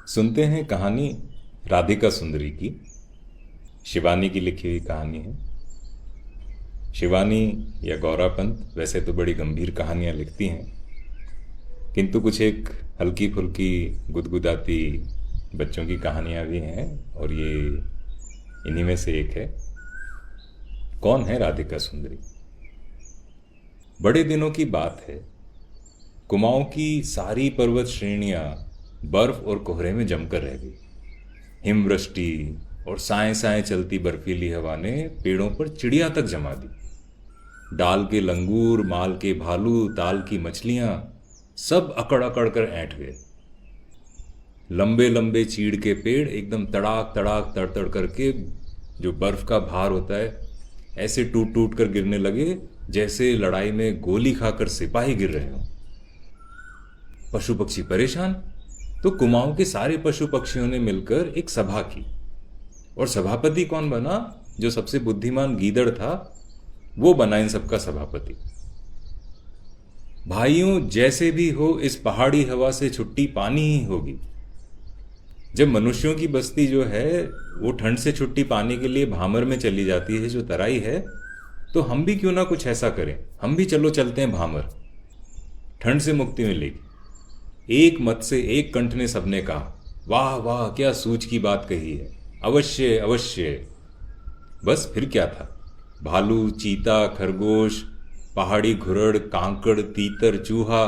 सुनते हैं कहानी राधिका सुंदरी की। शिवानी की लिखी हुई कहानी है। शिवानी या गौरा पंत वैसे तो बड़ी गंभीर कहानियां लिखती हैं, किंतु कुछ एक हल्की फुल्की गुदगुदाती बच्चों की कहानियां भी हैं, और ये इन्हीं में से एक है। कौन है राधिका सुंदरी? बड़े दिनों की बात है। कुमाऊं की सारी पर्वत श्रेणियां बर्फ और कोहरे में जमकर रह गई। हिमवृष्टि और साए साए चलती बर्फीली हवा ने पेड़ों पर चिड़िया तक जमा दी। डाल के लंगूर, माल के भालू, ताल की मछलियां सब अकड़ अकड़ कर ऐंठ गए। लंबे लंबे चीड़ के पेड़ एकदम तड़ाक तड़ाक तड़ तड़ करके, जो बर्फ का भार होता है, ऐसे टूट टूट कर गिरने लगे जैसे लड़ाई में गोली खाकर सिपाही गिर रहे हों। पशु पक्षी परेशान, तो कुमाऊं के सारे पशु पक्षियों ने मिलकर एक सभा की। और सभापति कौन बना? जो सबसे बुद्धिमान गीदड़ था, वो बना इन सबका सभापति। भाइयों, जैसे भी हो इस पहाड़ी हवा से छुट्टी पानी ही होगी। जब मनुष्यों की बस्ती जो है वो ठंड से छुट्टी पाने के लिए भामर में चली जाती है, जो तराई है, तो हम भी क्यों ना कुछ ऐसा करें। हम भी चलो चलते हैं भामर, ठंड से मुक्ति मिलेगी। एक मत से एक कंठ ने सबने कहा, वाह वाह, क्या सूझ की बात कही है, अवश्य अवश्य। बस फिर क्या था? भालू, चीता, खरगोश, पहाड़ी घुरड़, कांकड़, तीतर, चूहा,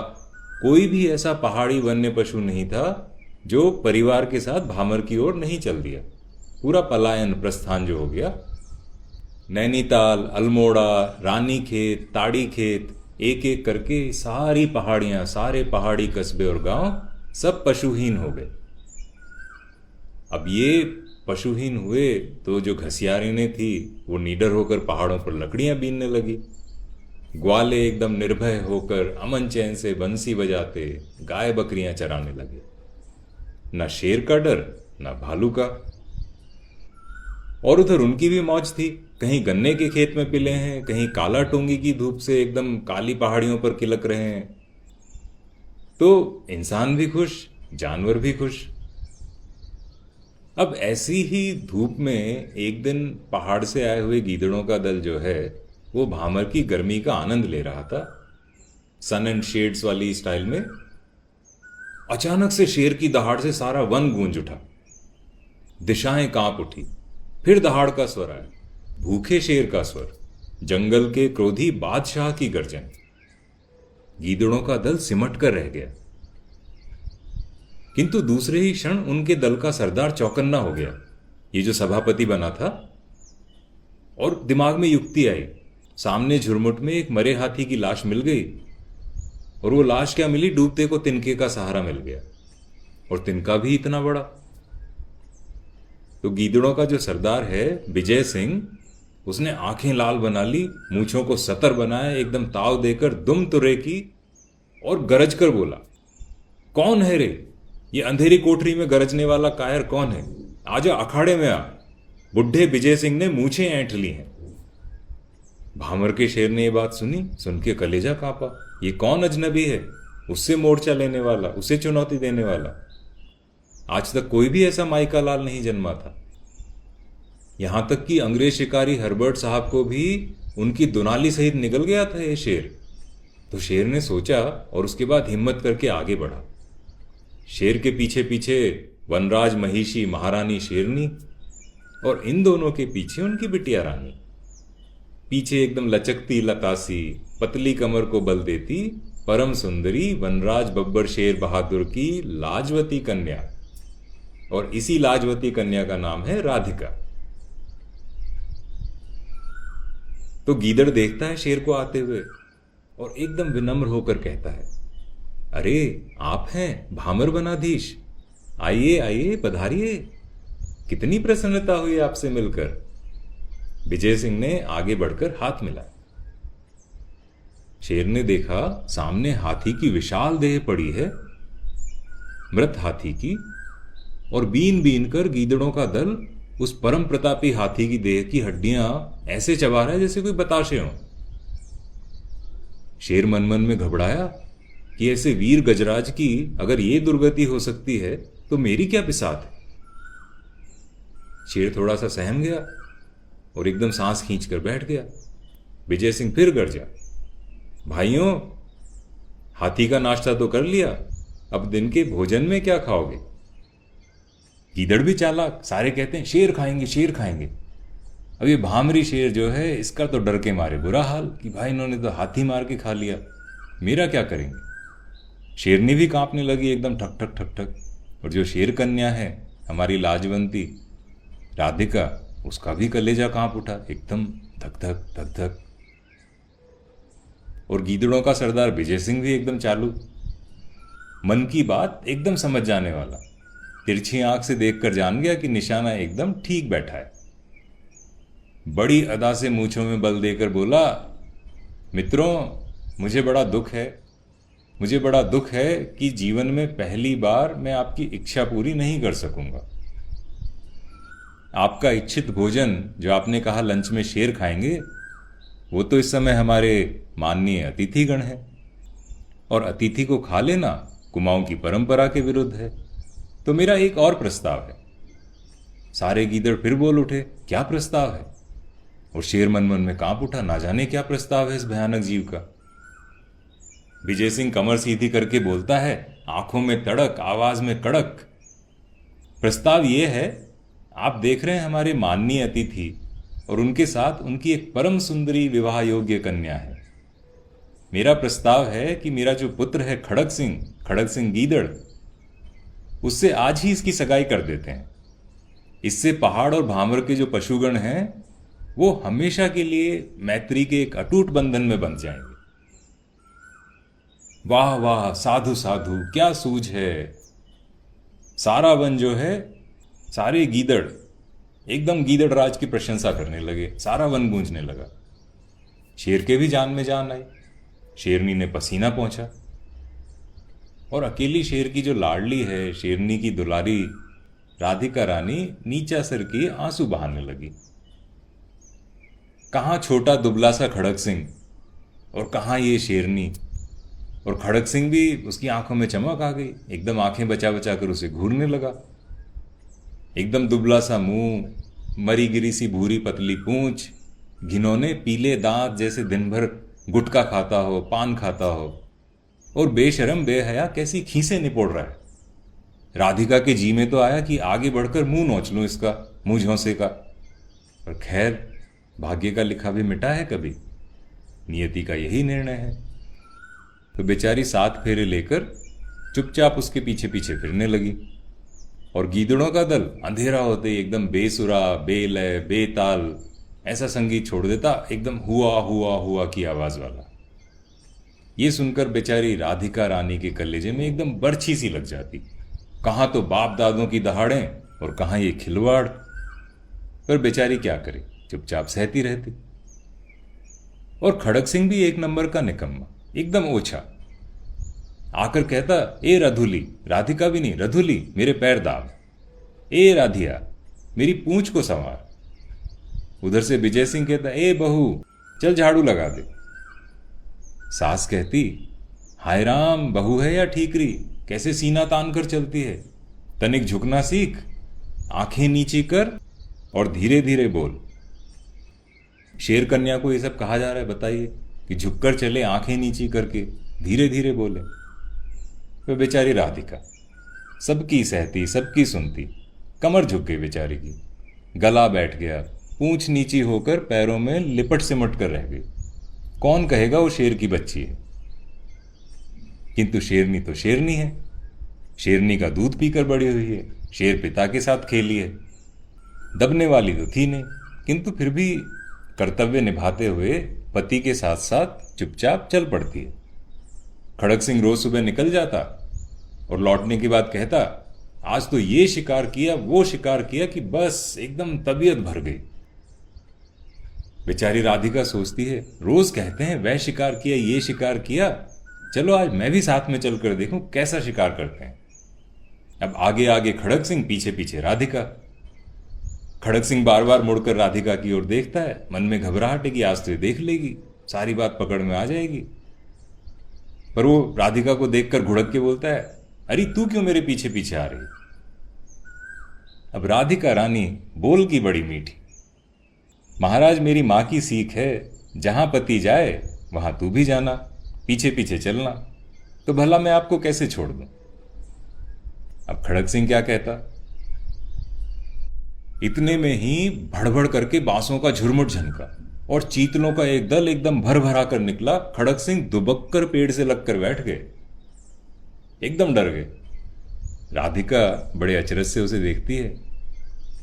कोई भी ऐसा पहाड़ी वन्य पशु नहीं था जो परिवार के साथ भामर की ओर नहीं चल दिया। पूरा पलायन, प्रस्थान जो हो गया। नैनीताल, अल्मोड़ा, रानीखेत, ताड़ी खेत, एक एक करके सारी पहाड़ियां, सारे पहाड़ी कस्बे और गांव सब पशुहीन हो गए। अब ये पशुहीन हुए तो जो घसियारिनें थी वो निडर होकर पहाड़ों पर लकड़ियां बीनने लगी। ग्वाले एकदम निर्भय होकर अमन चैन से बंसी बजाते गाय बकरियां चराने लगे। ना शेर का डर, ना भालू का। और उधर उनकी भी मौज थी। कहीं गन्ने के खेत में पिले हैं, कहीं काला टोंगी की धूप से एकदम काली पहाड़ियों पर किलक रहे हैं। तो इंसान भी खुश, जानवर भी खुश। अब ऐसी ही धूप में एक दिन पहाड़ से आए हुए गीदड़ों का दल जो है वो भामर की गर्मी का आनंद ले रहा था, सन एंड शेड्स वाली स्टाइल में। अचानक से शेर की दहाड़ से सारा वन गूंज उठा, दिशाएं कांप उठी। फिर दहाड़ का स्वर आया, भूखे शेर का स्वर, जंगल के क्रोधी बादशाह की गर्जन। गीदड़ों का दल सिमट कर रह गया, किंतु दूसरे ही क्षण उनके दल का सरदार चौकन्ना हो गया, ये जो सभापति बना था। और दिमाग में युक्ति आई। सामने झुरमुट में एक मरे हाथी की लाश मिल गई, और वो लाश क्या मिली, डूबते को तिनके का सहारा मिल गया, और तिनका भी इतना बड़ा। तो गीदड़ों का जो सरदार है विजय सिंह, उसने आंखें लाल बना ली, मूंछों को सतर बनाया, एकदम ताव देकर दुम तुरे की और गरज कर बोला, कौन है रे? ये अंधेरी कोठरी में गरजने वाला कायर कौन है? आजा, अखाड़े में आ। बुढ़े विजय सिंह ने मूछें ऐंठ ली हैं। भामर के शेर ने ये बात सुनी, सुन के कलेजा कांपा। ये कौन अजनबी है? उससे मोर्चा लेने वाला, उसे चुनौती देने वाला। आज तक कोई भी ऐसा माइका लाल नहीं जन्मा था। यहां तक कि अंग्रेज शिकारी हर्बर्ट साहब को भी उनकी दुनाली सहित निगल गया था ये शेर। तो शेर ने सोचा और उसके बाद हिम्मत करके आगे बढ़ा। शेर के पीछे पीछे वनराज महिषी महारानी शेरनी, और इन दोनों के पीछे उनकी बिटिया रानी। पीछे एकदम लचकती लतासी, पतली कमर को बल देती परम सुंदरी वनराज बब्बर शेर बहादुर की लाजवती कन्या, और इसी लाजवती कन्या का नाम है राधिका। तो गीदड़ देखता है शेर को आते हुए और एकदम विनम्र होकर कहता है, अरे आप हैं भामर वनाधीश, आइए आइए, पधारिए। कितनी प्रसन्नता हुई आपसे मिलकर। विजय सिंह ने आगे बढ़कर हाथ मिलाया। शेर ने देखा सामने हाथी की विशाल देह पड़ी है, मृत हाथी की, और बीन बीन कर गीदड़ों का दल उस परम प्रतापी हाथी की देह की हड्डियां ऐसे चबा रहा है जैसे कोई बताशे हों। शेर मन मन में घबराया कि ऐसे वीर गजराज की अगर ये दुर्गति हो सकती है तो मेरी क्या बिसात है। शेर थोड़ा सा सहम गया और एकदम सांस खींचकर बैठ गया। विजय सिंह फिर गरजा, भाइयों, हाथी का नाश्ता तो कर लिया, अब दिन के भोजन में क्या खाओगे। गीदड़ भी चालाक, सारे कहते हैं शेर खाएंगे शेर खाएंगे। अब ये भामरी शेर जो है इसका तो डर के मारे बुरा हाल कि भाई इन्होंने तो हाथी मार के खा लिया, मेरा क्या करेंगे। शेरनी भी कांपने लगी एकदम ठक ठक ठक ठक। और जो शेर कन्या है हमारी लाजवंती राधिका, उसका भी कलेजा कांप उठा एकदम धक धक धक धक। और गीदड़ों का सरदार विजय सिंह भी एकदम चालू, मन की बात एकदम समझ जाने वाला, तिरछी आंख से देखकर जान गया कि निशाना एकदम ठीक बैठा है। बड़ी अदा से मूंछों में बल देकर बोला, मित्रों, मुझे बड़ा दुख है कि जीवन में पहली बार मैं आपकी इच्छा पूरी नहीं कर सकूंगा। आपका इच्छित भोजन जो आपने कहा लंच में शेर खाएंगे, वो तो इस समय हमारे माननीय अतिथिगण हैं, और अतिथि को खा लेना कुमाऊं की परंपरा के विरुद्ध है। तो मेरा एक और प्रस्ताव है। सारे गीदड़ फिर बोल उठे, क्या प्रस्ताव है। और शेर मन मन में कांप उठा, ना जाने क्या प्रस्ताव है इस भयानक जीव का। विजय सिंह कमर सीधी करके बोलता है, आंखों में तड़क, आवाज में कड़क, प्रस्ताव यह है, आप देख रहे हैं हमारे माननीय अतिथि और उनके साथ उनकी एक परम सुंदरी विवाह योग्य कन्या है। मेरा प्रस्ताव है कि मेरा जो पुत्र है खड़ग सिंह गीदड़, उससे आज ही इसकी सगाई कर देते हैं। इससे पहाड़ और भामर के जो पशुगण हैं वो हमेशा के लिए मैत्री के एक अटूट बंधन में बंध जाएंगे। वाह वाह, साधु साधु, क्या सूझ है। सारा वन जो है, सारे गीदड़ एकदम गीदड़ राज की प्रशंसा करने लगे, सारा वन गूंजने लगा। शेर के भी जान में जान आई, शेरनी ने पसीना पहुंचा। और अकेली शेर की जो लाडली है, शेरनी की दुलारी राधिका रानी, नीचा सिर की आंसू बहाने लगी। कहां छोटा दुबला सा खड़ग सिंह और कहां ये शेरनी। और खड़ग सिंह भी, उसकी आंखों में चमक आ गई, एकदम आंखें बचा बचा कर उसे घूरने लगा। एकदम दुबला सा मुंह, मरी गिरी सी भूरी पतली पूंछ, घिनौने पीले दांत जैसे दिन भर गुटखा खाता हो, पान खाता हो, और बेशरम बेहया कैसी खीसें निपोड़ रहा है। राधिका के जी में तो आया कि आगे बढ़कर मुंह नोच लूं इसका, मुंह झोंसे का। पर खैर, भाग्य का लिखा भी मिटा है कभी, नियति का यही निर्णय है। तो बेचारी 7 फेरे लेकर चुपचाप उसके पीछे पीछे फिरने लगी। और गीदड़ों का दल अंधेरा होते ही एकदम बेसुरा, बेलय, बेताल ऐसा संगीत छोड़ देता, एकदम हुआ हुआ हुआ की आवाज वाला। ये सुनकर बेचारी राधिका रानी के कलेजे में एकदम बरछी सी लग जाती। कहां तो बाप दादों की दहाड़ें और कहां ये खिलवाड़। पर बेचारी क्या करे, चुपचाप सहती रहती। और खड़ग सिंह भी एक नंबर का निकम्मा, एकदम ओछा, आकर कहता, ए रधुली, राधिका भी नहीं, रधुली, मेरे पैर दाब। ए राधिया, मेरी पूंछ को संवार। उधर से विजय सिंह कहता, ए बहू, चल झाड़ू लगा दे। सास कहती, हाय राम, बहू है या ठीकरी, कैसे सीना तान कर चलती है, तनिक झुकना सीख, आंखें नीची कर और धीरे धीरे बोल। शेर कन्या को ये सब कहा जा रहा है, बताइए, कि झुककर चले, आंखें नीची करके, धीरे धीरे बोले। वे बेचारी राधिका सबकी सहती, सबकी सुनती, कमर झुक गई बेचारी की, गला बैठ गया, पूंछ नीची होकर पैरों में लिपट सिमट कर रह गई। कौन कहेगा वो शेर की बच्ची है, किंतु शेरनी तो शेरनी है। शेरनी का दूध पीकर बड़ी हुई है, शेर पिता के साथ खेली है, दबने वाली तो थी नहीं, किंतु फिर भी कर्तव्य निभाते हुए पति के साथ साथ चुपचाप चल पड़ती है। खड़ग सिंह रोज सुबह निकल जाता और लौटने के बाद कहता, आज तो ये शिकार किया, वो शिकार किया कि बस एकदम तबीयत भर गई। बेचारी राधिका सोचती है, रोज कहते हैं वह शिकार किया, ये शिकार किया, चलो आज मैं भी साथ में चलकर देखूं कैसा शिकार करते हैं। अब आगे आगे खड़ग सिंह, पीछे पीछे राधिका। खड़ग सिंह बार बार मुड़कर राधिका की ओर देखता है, मन में घबराहट है कि आज तो ये देख लेगी, सारी बात पकड़ में आ जाएगी। पर वो राधिका को देखकर घुड़क के बोलता है, अरे तू क्यों मेरे पीछे पीछे आ रही, अब राधिका रानी बोल की बड़ी मीठी। महाराज मेरी माँ की सीख है, जहां पति जाए वहां तू भी जाना, पीछे पीछे चलना, तो भला मैं आपको कैसे छोड़ दूं। अब खड़क सिंह क्या कहता। इतने में ही भड़भड़ करके बांसों का झुरमुट झनका और चीतलों का एक दल एकदम भर भरा कर निकला। खड़क सिंह दुबक कर पेड़ से लगकर बैठ गए, एकदम डर गए। राधिका बड़े अचरज से उसे देखती है।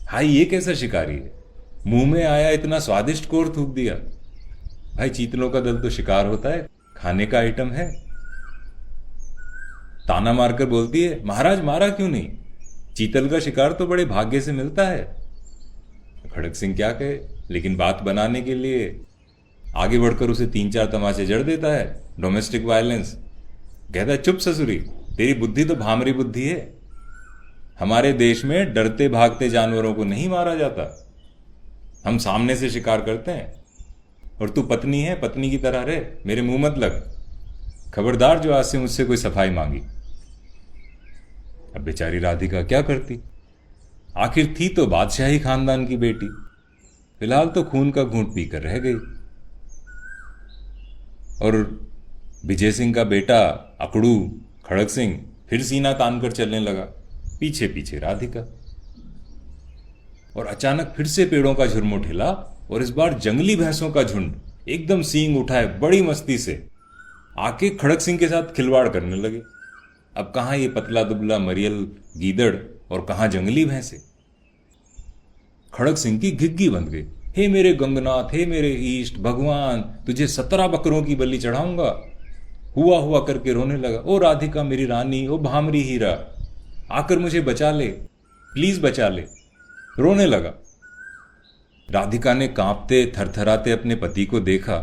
हाय, ये कैसा शिकारी है, मुंह में आया इतना स्वादिष्ट कोर थूक दिया। भाई चीतलों का दल तो शिकार होता है, खाने का आइटम है। ताना मारकर बोलती है, महाराज मारा क्यों नहीं, चीतल का शिकार तो बड़े भाग्य से मिलता है। खड़क सिंह क्या कहे, लेकिन बात बनाने के लिए आगे बढ़कर उसे 3-4 तमाचे जड़ देता है। Domestic violence. कहता है, चुप ससुरी, तेरी बुद्धि तो भामरी बुद्धि है। हमारे देश में डरते भागते जानवरों को नहीं मारा जाता, हम सामने से शिकार करते हैं। और तू पत्नी है, पत्नी की तरह रहे, मेरे मुंह मत लग। खबरदार जो आज से मुझसे कोई सफाई मांगी। अब बेचारी राधिका क्या करती, आखिर थी तो बादशाही खानदान की बेटी, फिलहाल तो खून का घूंट पीकर रह गई। और विजय सिंह का बेटा अकड़ू खड़क सिंह फिर सीना तान कर चलने लगा, पीछे पीछे राधिका। और अचानक फिर से पेड़ों का झुरमुट हिला और इस बार जंगली भैंसों का झुंड एकदम सींग उठाए बड़ी मस्ती से आके खड़क सिंह के साथ खिलवाड़ करने लगे। अब कहां ये पतला दुबला मरियल गीदड़ और कहां जंगली भैंसे। खड़क सिंह की घिग्गी बंध गई। हे मेरे गंगनाथ, हे मेरे ईष्ट भगवान, तुझे 17 बकरों की बलि चढ़ाऊंगा। हुआ हुआ करके रोने लगा। ओ राधिका मेरी रानी, ओ भामरी हीरा, आकर मुझे बचा ले, प्लीज बचा ले। रोने लगा। राधिका ने कांपते थरथराते अपने पति को देखा,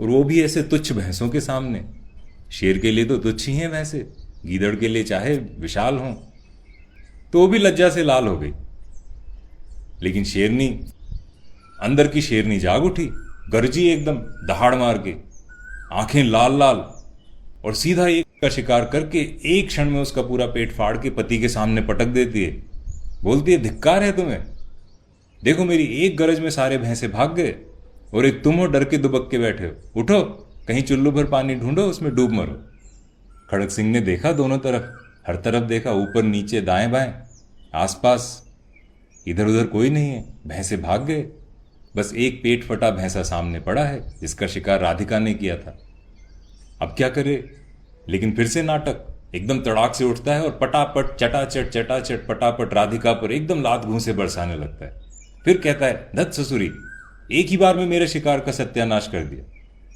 और वो भी ऐसे तुच्छ भैंसों के सामने। शेर के लिए तो तुच्छ ही हैं भैंसे, गीदड़ के लिए चाहे विशाल हों। तो वो भी लज्जा से लाल हो गई। लेकिन शेरनी, अंदर की शेरनी जाग उठी, गरजी एकदम दहाड़ मार के, आंखें लाल लाल, और सीधा एक का शिकार करके एक क्षण में उसका पूरा पेट फाड़ के पति के सामने पटक देती है। बोलती है, धिक्कार है तुम्हें, देखो मेरी एक गरज में सारे भैंसे भाग गए और एक तुम हो डर के दुबक के बैठे हो। उठो, कहीं चुल्लू भर पानी ढूंढो, उसमें डूब मरो। खड़क सिंह ने देखा दोनों तरफ, हर तरफ देखा, ऊपर नीचे दाएं बाएं, आसपास, इधर उधर कोई नहीं है, भैंसे भाग गए। बस एक पेट फटा भैंसा सामने पड़ा है जिसका शिकार राधिका ने किया था। अब क्या करे। लेकिन फिर से नाटक एकदम तड़ाक से उठता है और पटापट चटाचट पटापट राधिका पर एकदम लात घूंसे बरसाने लगता है। फिर कहता है, धत ससुरी, एक ही बार में मेरे शिकार का सत्यानाश कर दिया।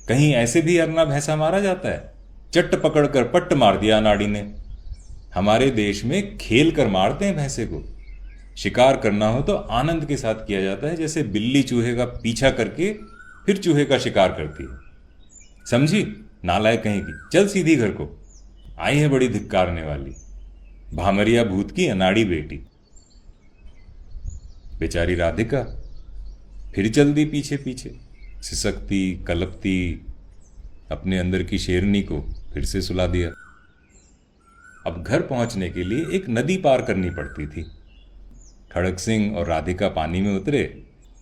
कहीं ऐसे भी अरना भैंसा मारा जाता है? चट्ट पकड़कर पट्ट मार दिया अनाड़ी ने। हमारे देश में खेल कर मारते हैं भैंसे को। शिकार करना हो तो आनंद के साथ किया जाता है, जैसे बिल्ली चूहे का पीछा करके फिर चूहे का शिकार करती है। समझी नालायक कहीं की, चल सीधी घर को। आई है बड़ी धिक्कारने वाली, भामरिया भूत की अनाड़ी बेटी। बेचारी राधिका फिर चल दी पीछे पीछे, सिसकती कलपती, अपने अंदर की शेरनी को फिर से सुला दिया। अब घर पहुंचने के लिए एक नदी पार करनी पड़ती थी। खड़क सिंह और राधिका पानी में उतरे।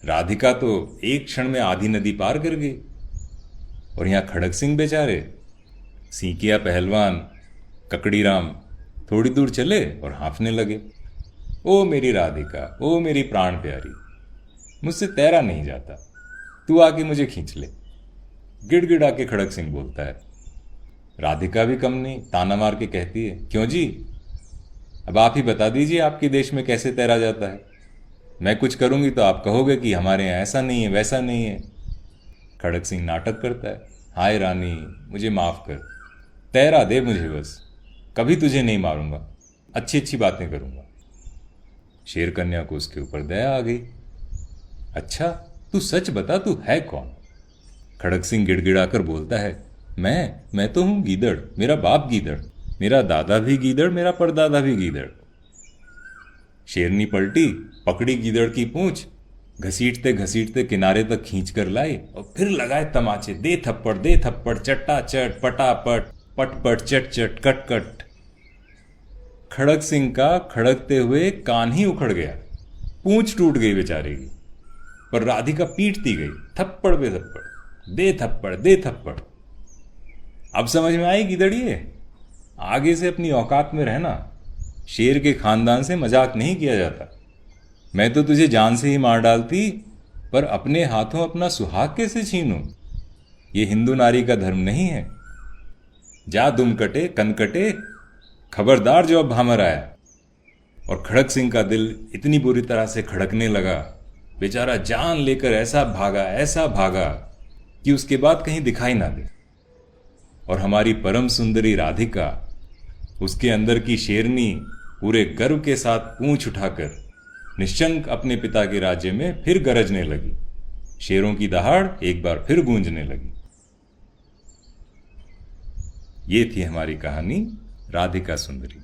राधिका तो एक क्षण में आधी नदी पार कर गई, और यहां खड़क सिंह बेचारे, सीकिया पहलवान ककड़ी राम थोड़ी दूर चले और हाँफने लगे। ओ मेरी राधिका, ओ मेरी प्राण प्यारी, मुझसे तैरा नहीं जाता, तू आके मुझे खींच ले। गिड़गिड़ा के खड़क सिंह बोलता है। राधिका भी कम नहीं, ताना मार के कहती है, क्यों जी, अब आप ही बता दीजिए आपके देश में कैसे तैरा जाता है। मैं कुछ करूंगी तो आप कहोगे कि हमारे यहाँ ऐसा नहीं है वैसा नहीं है। खड़क सिंह नाटक करता है, हाय रानी मुझे माफ कर, तैरा दे मुझे बस, कभी तुझे नहीं मारूंगा, अच्छी अच्छी बातें करूंगा। शेर कन्या को उसके ऊपर दया आ गई। अच्छा तू सच बता, तू है कौन? खड़क सिंह गिड़गिड़ाकर बोलता है, मैं तो हूं गीदड़, मेरा बाप गीदड़, मेरा दादा भी गीदड़, मेरा परदादा भी गीदड़। शेरनी पलटी, पकड़ी गीदड़ की पूंछ, घसीटते घसीटते किनारे तक खींच कर लाई और फिर लगाए तमाचे, दे थप्पड़ चट्टा चट पटापट पटपट चट चट कट कट। खड़क सिंह का खड़कते हुए कान ही उखड़ गया। पूंछ टूट गई बेचारे की, पर राधिका पीटती गई, थप्पड़ पे थप्पड़, दे थप्पड़ दे थप्पड़। अब समझ में आई गिदड़िए, आगे से अपनी औकात में रहना। शेर के खानदान से मजाक नहीं किया जाता। मैं तो तुझे जान से ही मार डालती, पर अपने हाथों अपना सुहाग कैसे छीनूं? ये हिंदू नारी का धर्म नहीं है। जा दुम कटे कन कटे, खबरदार जो अब भामर आया। और खड़क सिंह का दिल इतनी बुरी तरह से खड़कने लगा, बेचारा जान लेकर ऐसा भागा कि उसके बाद कहीं दिखाई ना दे। और हमारी परम सुंदरी राधिका, उसके अंदर की शेरनी, पूरे गर्व के साथ पूंछ उठाकर निश्चंक अपने पिता के राज्य में फिर गरजने लगी। शेरों की दहाड़ एक बार फिर गूंजने लगी। ये थी हमारी कहानी राधिका सुंदरी।